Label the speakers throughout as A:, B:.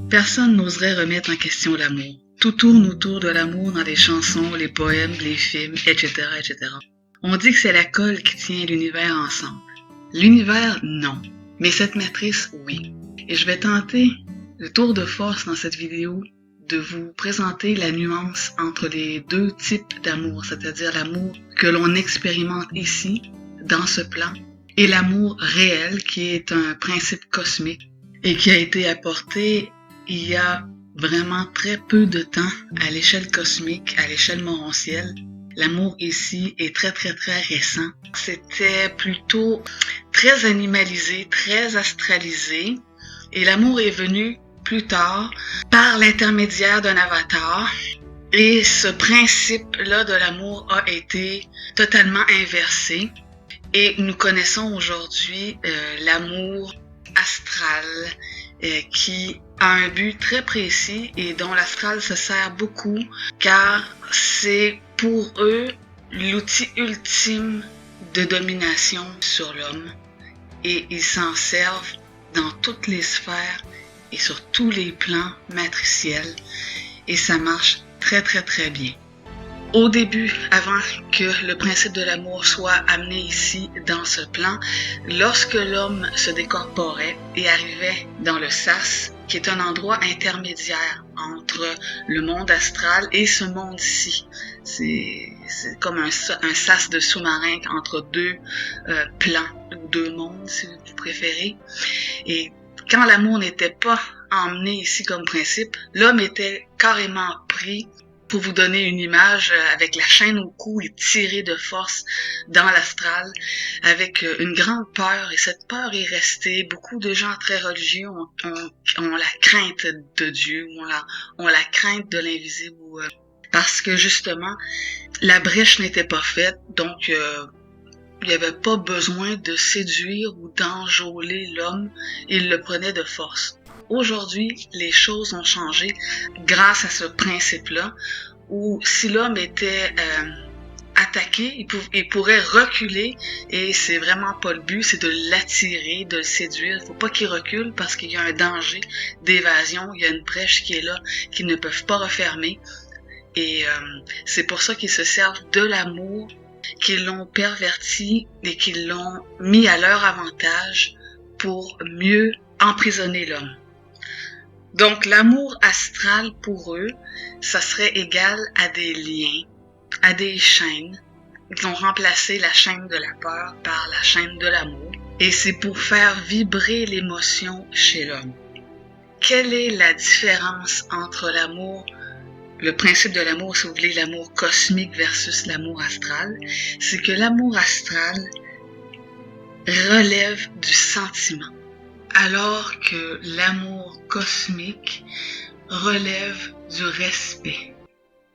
A: Personne n'oserait remettre en question l'amour. Tout tourne autour de l'amour dans les chansons, les poèmes, les films, etc., etc. On dit que c'est la colle qui tient l'univers ensemble. L'univers, non. Mais cette matrice, oui. Et je vais tenter le tour de force dans cette vidéo de vous présenter la nuance entre les deux types d'amour, c'est-à-dire l'amour que l'on expérimente ici, dans ce plan, et l'amour réel qui est un principe cosmique et qui a été apporté il y a vraiment très peu de temps à l'échelle cosmique, à l'échelle morontielle. L'amour ici est très récent. C'était plutôt très animalisé, très astralisé, et l'amour est venu plus tard par l'intermédiaire d'un avatar. Et ce principe-là de l'amour a été totalement inversé. Et nous connaissons aujourd'hui l'amour astral qui a un but très précis et dont l'astral se sert beaucoup car c'est pour eux l'outil ultime de domination sur l'homme. Et ils s'en servent dans toutes les sphères et sur tous les plans matriciels et ça marche très bien. Au début, avant que le principe de l'amour soit amené ici dans ce plan, lorsque l'homme se décorporait et arrivait dans le sas, qui est un endroit intermédiaire entre le monde astral et ce monde-ci. C'est comme un sas de sous-marin entre deux plans ou deux mondes, si vous préférez. Et quand l'amour n'était pas emmené ici comme principe, l'homme était carrément pris. Pour vous donner une image, avec la chaîne au cou et tiré de force dans l'astral, avec une grande peur, et cette peur est restée. Beaucoup de gens très religieux ont la crainte de Dieu, ont la crainte de l'invisible, parce que justement, la brèche n'était pas faite, donc il n'y avait pas besoin de séduire ou d'enjôler l'homme, il le prenait de force. Aujourd'hui, les choses ont changé grâce à ce principe-là, où si l'homme était attaqué, il pourrait reculer, et c'est vraiment pas le but, c'est de l'attirer, de le séduire. Il faut pas qu'il recule parce qu'il y a un danger d'évasion, il y a une brèche qui est là, qu'ils ne peuvent pas refermer. Et c'est pour ça qu'ils se servent de l'amour, qu'ils l'ont perverti et qu'ils l'ont mis à leur avantage pour mieux emprisonner l'homme. Donc, l'amour astral pour eux, ça serait égal à des liens, à des chaînes. Ils ont remplacé la chaîne de la peur par la chaîne de l'amour. Et c'est pour faire vibrer l'émotion chez l'homme. Quelle est la différence entre l'amour, le principe de l'amour, si vous voulez, l'amour cosmique versus l'amour astral? C'est que l'amour astral relève du sentiment, alors que l'amour cosmique relève du respect.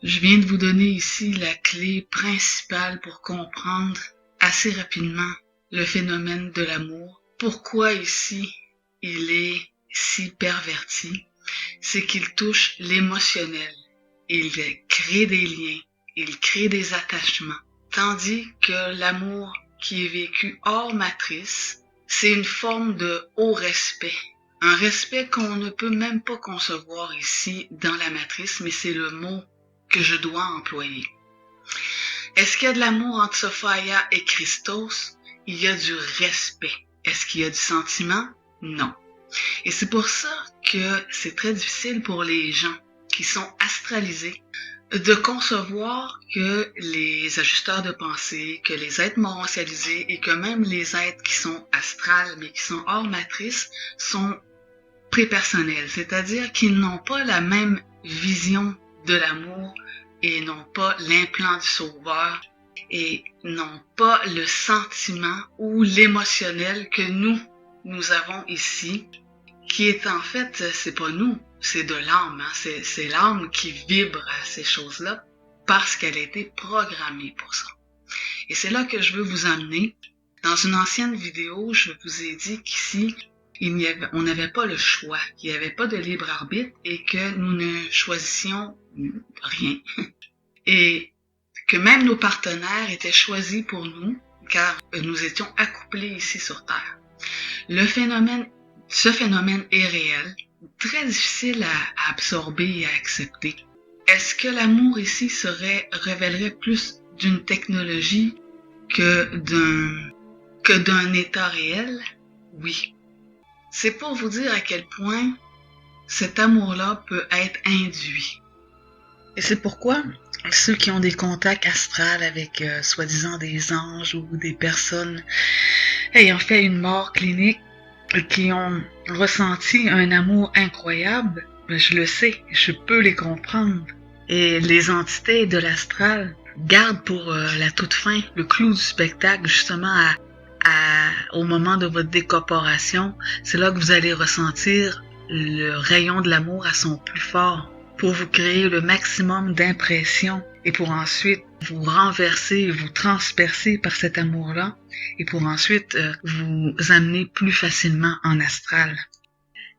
A: Je viens de vous donner ici la clé principale pour comprendre assez rapidement le phénomène de l'amour. Pourquoi ici il est si perverti? C'est qu'il touche l'émotionnel. Il crée des liens, il crée des attachements. Tandis que l'amour qui est vécu hors matrice, c'est une forme de haut respect. Un respect qu'on ne peut même pas concevoir ici dans la matrice, mais c'est le mot que je dois employer. Est-ce qu'il y a de l'amour entre Sophia et Christos? Il y a du respect. Est-ce qu'il y a du sentiment? Non. Et c'est pour ça que c'est très difficile pour les gens qui sont astralisés de concevoir que les ajusteurs de pensée, que les êtres morontialisés et que même les êtres qui sont astrales mais qui sont hors matrice sont prépersonnels, c'est-à-dire qu'ils n'ont pas la même vision de l'amour et n'ont pas l'implant du sauveur et n'ont pas le sentiment ou l'émotionnel que nous avons ici, qui est en fait, c'est pas nous, c'est de l'âme, hein? C'est l'âme qui vibre à ces choses-là parce qu'elle a été programmée pour ça. Et c'est là que je veux vous amener. Dans une ancienne vidéo, je vous ai dit qu'ici, on n'avait pas le choix, qu'il n'y avait pas de libre arbitre et que nous ne choisissions rien. Et que même nos partenaires étaient choisis pour nous, car nous étions accouplés ici sur Terre. Ce phénomène est réel, très difficile à absorber et à accepter. Est-ce que l'amour ici révélerait plus d'une technologie que d'un état réel? Oui. C'est pour vous dire à quel point cet amour-là peut être induit. Et c'est pourquoi ceux qui ont des contacts astrales avec soi-disant des anges ou des personnes ayant fait une mort clinique, qui ont ressenti un amour incroyable, je le sais, je peux les comprendre. Et les entités de l'astral gardent pour la toute fin le clou du spectacle, justement au moment de votre décorporation. C'est là que vous allez ressentir le rayon de l'amour à son plus fort pour vous créer le maximum d'impressions et pour ensuite vous renverser, vous transpercer par cet amour-là et pour ensuite vous amener plus facilement en astral.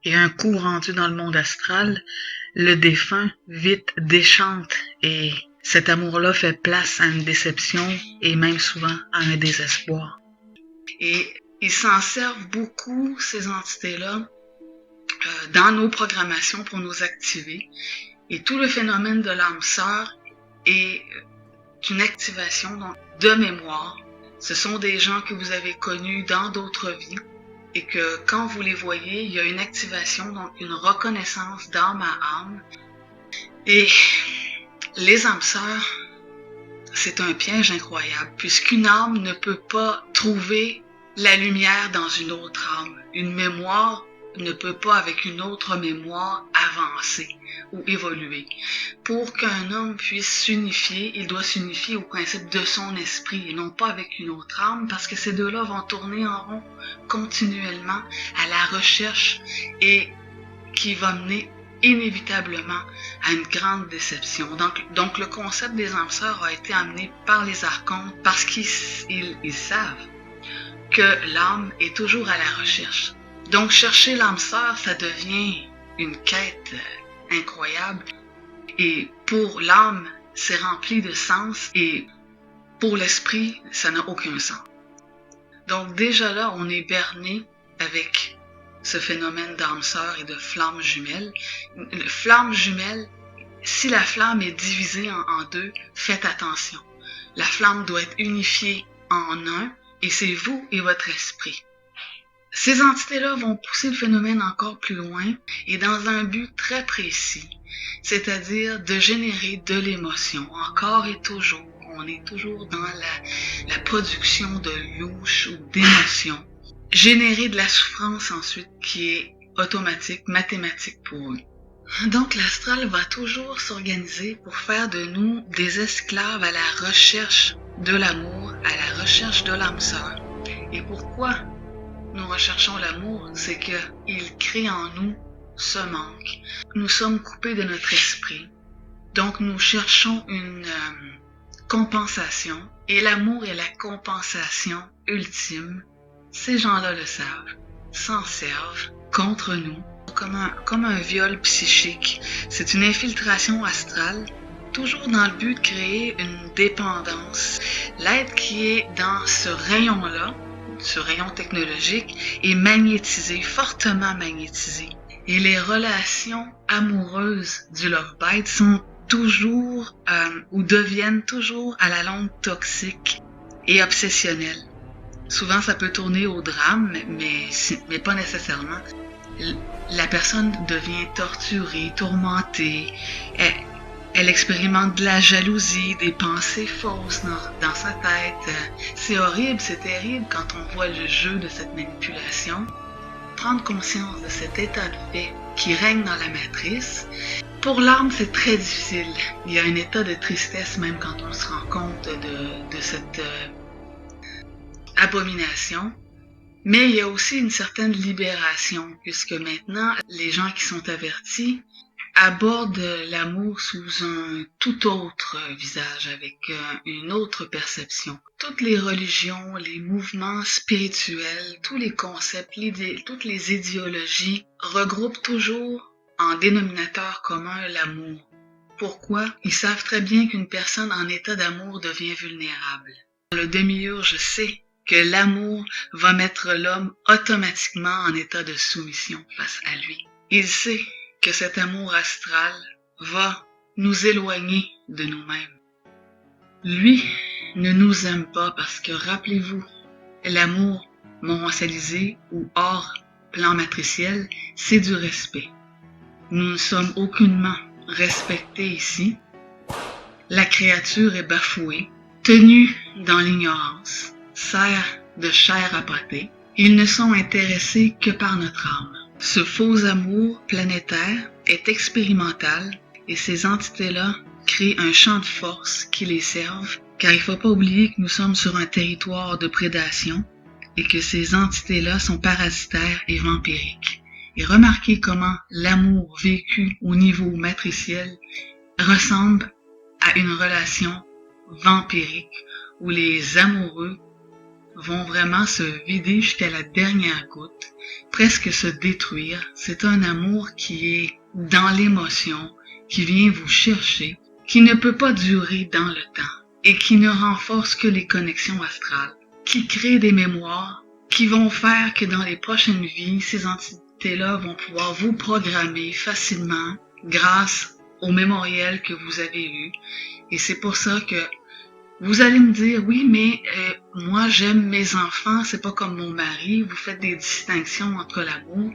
A: Et un coup rendu dans le monde astral, le défunt vite déchante et cet amour-là fait place à une déception et même souvent à un désespoir. Et ils s'en servent beaucoup, ces entités-là, dans nos programmations pour nous activer. Et tout le phénomène de l'âme sœur est une activation donc, de mémoire. Ce sont des gens que vous avez connus dans d'autres vies et que quand vous les voyez, il y a une activation, donc une reconnaissance d'âme à âme. Et les âmes sœurs, c'est un piège incroyable puisqu'une âme ne peut pas trouver la lumière dans une autre âme. Une mémoire ne peut pas avec une autre mémoire avancer ou évoluer. Pour qu'un homme puisse s'unifier, il doit s'unifier au principe de son esprit et non pas avec une autre âme parce que ces deux-là vont tourner en rond continuellement à la recherche et qui va mener inévitablement à une grande déception. Donc le concept des âmes sœurs a été amené par les archontes parce qu'ils savent que l'âme est toujours à la recherche. Donc, chercher l'âme sœur, ça devient une quête incroyable. Et pour l'âme, c'est rempli de sens. Et pour l'esprit, ça n'a aucun sens. Donc, déjà là, on est berné avec ce phénomène d'âme sœur et de flamme jumelle. Flamme jumelle, si la flamme est divisée en deux, faites attention. La flamme doit être unifiée en un, et c'est vous et votre esprit. Ces entités-là vont pousser le phénomène encore plus loin et dans un but très précis, c'est-à-dire de générer de l'émotion. Encore et toujours, on est toujours dans la production de louche ou d'émotion. Générer de la souffrance ensuite qui est automatique, mathématique pour eux. Donc l'astral va toujours s'organiser pour faire de nous des esclaves à la recherche de l'amour, à la recherche de l'âme sœur. Et pourquoi nous recherchons l'amour, c'est qu'il crée en nous ce manque. Nous sommes coupés de notre esprit. Donc nous cherchons une compensation. Et l'amour est la compensation ultime. Ces gens-là le savent, s'en servent contre nous comme un viol psychique. C'est une infiltration astrale, toujours dans le but de créer une dépendance. L'être qui est dans ce rayon-là, ce rayon technologique, est magnétisé, fortement magnétisé. Et les relations amoureuses du Lovebite sont toujours ou deviennent toujours à la longue toxiques et obsessionnelles. Souvent, ça peut tourner au drame, mais pas nécessairement. La personne devient torturée, tourmentée. Elle expérimente de la jalousie, des pensées fausses dans sa tête. C'est horrible, c'est terrible quand on voit le jeu de cette manipulation. Prendre conscience de cet état de fait qui règne dans la matrice. Pour l'âme, c'est très difficile. Il y a un état de tristesse même quand on se rend compte de cette abomination. Mais il y a aussi une certaine libération, puisque maintenant, les gens qui sont avertis abordent l'amour sous un tout autre visage, avec une autre perception. Toutes les religions, les mouvements spirituels, tous les concepts, toutes les idéologies regroupent toujours en dénominateur commun l'amour. Pourquoi? Ils savent très bien qu'une personne en état d'amour devient vulnérable. Dans le demi-heure, je sais que l'amour va mettre l'homme automatiquement en état de soumission face à lui. Il sait que cet amour astral va nous éloigner de nous-mêmes. Lui ne nous aime pas parce que, rappelez-vous, l'amour momentialisé ou hors plan matriciel, c'est du respect. Nous ne sommes aucunement respectés ici. La créature est bafouée, tenue dans l'ignorance, sert de chair à pâté. Ils ne sont intéressés que par notre âme. Ce faux amour planétaire est expérimental et ces entités-là créent un champ de force qui les serve, car il ne faut pas oublier que nous sommes sur un territoire de prédation et que ces entités-là sont parasitaires et vampiriques. Et remarquez comment l'amour vécu au niveau matriciel ressemble à une relation vampirique où les amoureux vont vraiment se vider jusqu'à la dernière goutte, presque se détruire. C'est un amour qui est dans l'émotion, qui vient vous chercher, qui ne peut pas durer dans le temps et qui ne renforce que les connexions astrales, qui crée des mémoires qui vont faire que dans les prochaines vies, ces entités-là vont pouvoir vous programmer facilement grâce au mémoriel que vous avez eu. Et c'est pour ça que vous allez me dire, oui, mais moi j'aime mes enfants, c'est pas comme mon mari, vous faites des distinctions entre l'amour,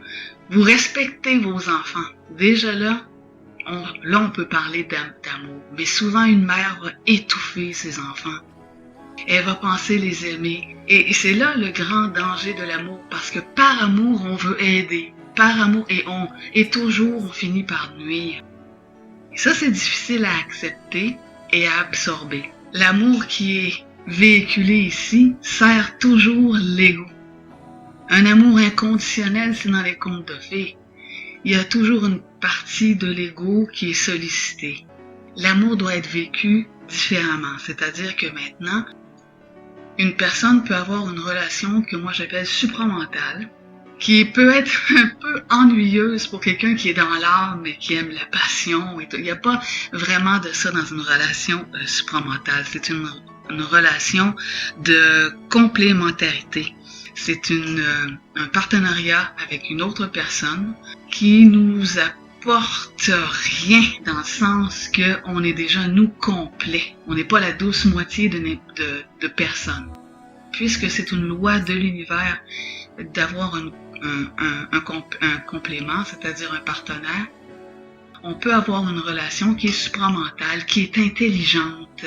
A: vous respectez vos enfants. Déjà là, on peut parler d'amour, mais souvent une mère va étouffer ses enfants. Elle va penser les aimer. Et c'est là le grand danger de l'amour, parce que par amour, on veut aider. Par amour, et toujours, on finit par nuire. Et ça, c'est difficile à accepter et à absorber. L'amour qui est véhiculé ici sert toujours l'ego. Un amour inconditionnel, c'est dans les contes de fées. Il y a toujours une partie de l'ego qui est sollicitée. L'amour doit être vécu différemment, c'est-à-dire que maintenant, une personne peut avoir une relation que moi j'appelle supramentale, qui peut être un peu ennuyeuse pour quelqu'un qui est dans l'âme et qui aime la passion. Il n'y a pas vraiment de ça dans une relation supramentale. C'est une relation de complémentarité. C'est un partenariat avec une autre personne qui nous apporte rien dans le sens qu'on est déjà nous complets. On n'est pas la douce moitié de personne. Puisque c'est une loi de l'univers d'avoir un complément, c'est-à-dire un partenaire, on peut avoir une relation qui est supramentale, qui est intelligente.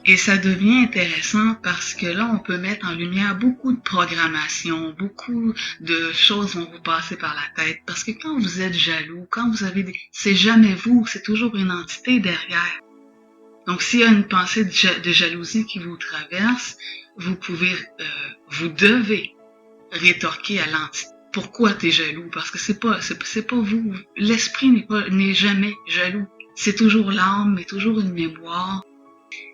A: Et ça devient intéressant parce que là, on peut mettre en lumière beaucoup de programmation, beaucoup de choses vont vous passer par la tête. Parce que quand vous êtes jaloux, quand vous avez c'est jamais vous, c'est toujours une entité derrière. Donc, s'il y a une pensée de jalousie qui vous traverse, vous devez rétorquer à l'entité. Pourquoi t'es jaloux? Parce que c'est pas vous. L'esprit n'est jamais jaloux. C'est toujours l'âme, mais toujours une mémoire.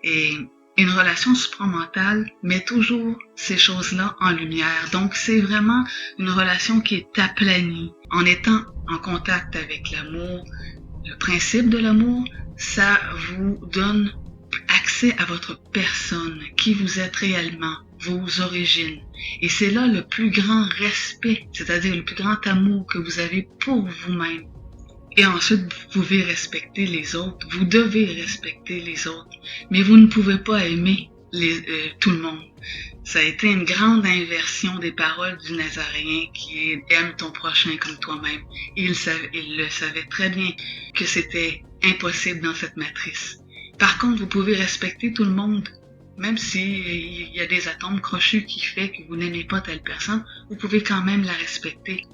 A: Et une relation supramentale met toujours ces choses-là en lumière. Donc, c'est vraiment une relation qui est aplanie. En étant en contact avec l'amour, le principe de l'amour, ça vous donne accès à votre personne, qui vous êtes réellement, vos origines. Et c'est là le plus grand respect, c'est-à-dire le plus grand amour que vous avez pour vous-même. Et ensuite, vous pouvez respecter les autres. Vous devez respecter les autres. Mais vous ne pouvez pas aimer tout le monde. Ça a été une grande inversion des paroles du Nazaréen qui est « aime ton prochain comme toi-même ». Il le savait très bien que c'était impossible dans cette matrice. Par contre, vous pouvez respecter tout le monde. Même s'il y a des atomes crochus qui fait que vous n'aimez pas telle personne, vous pouvez quand même la respecter.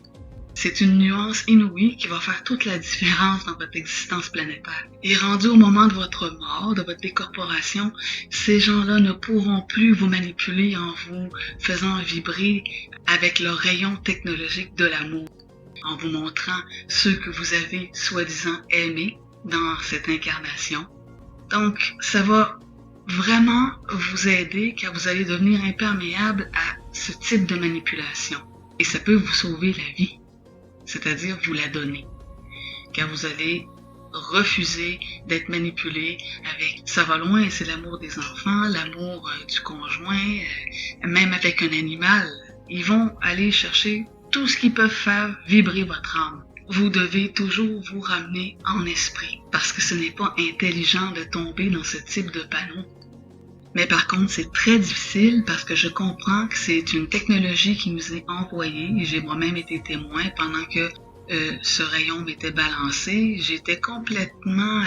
A: C'est une nuance inouïe qui va faire toute la différence dans votre existence planétaire. Et rendu au moment de votre mort, de votre décorporation, ces gens-là ne pourront plus vous manipuler en vous faisant vibrer avec leur rayon technologique de l'amour, en vous montrant ceux que vous avez soi-disant aimés dans cette incarnation. Donc, ça va vraiment vous aider car vous allez devenir imperméable à ce type de manipulation. Et ça peut vous sauver la vie. C'est-à-dire vous la donner. Car vous allez refuser d'être manipulé avec, ça va loin, c'est l'amour des enfants, l'amour du conjoint, même avec un animal. Ils vont aller chercher tout ce qui peut faire vibrer votre âme. vous devez toujours vous ramener en esprit parce que ce n'est pas intelligent de tomber dans ce type de panneau. Mais par contre, c'est très difficile parce que je comprends que c'est une technologie qui nous est envoyée et j'ai moi-même été témoin pendant que ce rayon m'était balancé. J'étais complètement...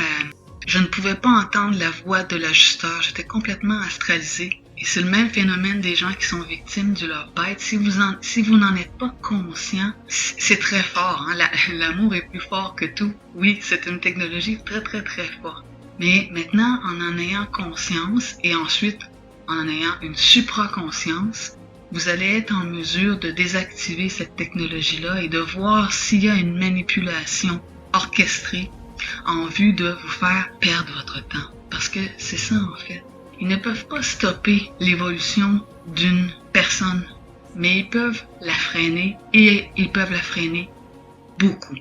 A: je ne pouvais pas entendre la voix de l'ajusteur. J'étais complètement astralisée. Et c'est le même phénomène des gens qui sont victimes du love bite. Si vous n'en êtes pas conscient, c'est très fort. Hein? L'amour est plus fort que tout. Oui, c'est une technologie très, très, très forte. Mais maintenant, en ayant conscience et ensuite en ayant une supraconscience, vous allez être en mesure de désactiver cette technologie-là et de voir s'il y a une manipulation orchestrée en vue de vous faire perdre votre temps. Parce que c'est ça en fait. Ils ne peuvent pas stopper l'évolution d'une personne, mais ils peuvent la freiner et ils peuvent la freiner beaucoup.